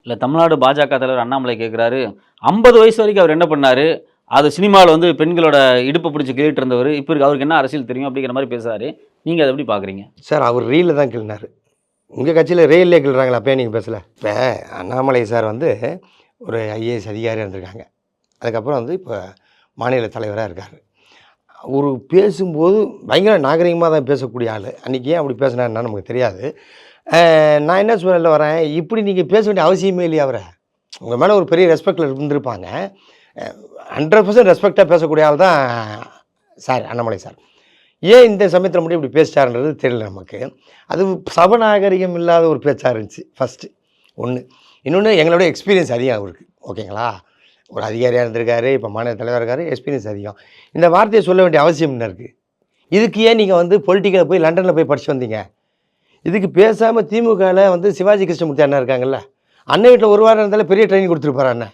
இல்லை தமிழ்நாடு பாஜக தலைவர் அண்ணாமலை கேட்குறாரு, 50 வயசு வரைக்கும் அவர் என்ன பண்ணாரு? அது சினிமாவில் வந்து பெண்களோட இடுப்பை பிடிச்சி கேட்டு இருந்தவர், இப்போ அவருக்கு என்ன அரசியல் தெரியும் அப்படிங்கிற மாதிரி பேசுறாரு. நீங்கள் அதை எப்படி பார்க்குறீங்க? சார் அவர் ரீலில் தான் கிள்னார். உங்கள் கட்சியில் ரயிலே கிள்றாங்களா? அப்பயே நீங்கள் பேசலை. இப்போ அண்ணாமலை சார் வந்து ஒரு ஐஏஎஸ் அதிகாரியாக இருந்திருக்காங்க. அதுக்கப்புறம் வந்து இப்போ மாநில தலைவராக இருக்கார். ஒரு பேசும்போது பயங்கர நாகரிகமாக தான் பேசக்கூடிய ஆள். அன்றைக்கி ஏன் அப்படி பேசினாருன்னா நமக்கு தெரியாது. நான் என்ன சொல்ல வரேன், இப்படி நீங்கள் பேச வேண்டிய அவசியமே இல்லையா? அவரை உங்கள் மேலே ஒரு பெரிய ரெஸ்பெக்டில் இருந்திருப்பாங்க. 100% ரெஸ்பெக்டாக பேசக்கூடிய ஆள் தான் சார் அண்ணாமலை சார். ஏன் இந்த சமயத்தில் மட்டும் இப்படி பேசிட்டாருன்றது தெரியல நமக்கு. அது சபநாகரிகம் இல்லாத ஒரு பேச்சாக இருந்துச்சு ஃபஸ்ட்டு ஒன்று. இன்னொன்று எங்களோட எக்ஸ்பீரியன்ஸ் அதிகம் அவருக்கு, ஓகேங்களா? ஒரு அதிகாரியாக இருந்திருக்காரு, இப்போ மாநில தலைவராக இருக்கார், எக்ஸ்பீரியன்ஸ் அதிகம். இந்த வார்த்தையை சொல்ல வேண்டிய அவசியம் என்ன இருக்குது? இதுக்கு ஏன் நீங்கள் வந்து பொலிட்டிக்கலில் போய் லண்டனில் போய் படித்து வந்தீங்க? இதுக்கு பேசாமல் திமுகவில் வந்து சிவாஜி கிருஷ்ணமூர்த்தி அண்ணன் இருக்காங்கல்ல, அண்ணன் வீட்டில் ஒரு வாரம் இருந்தாலும் பெரிய ட்ரைனிங் கொடுத்துருப்பாரு அண்ணன்.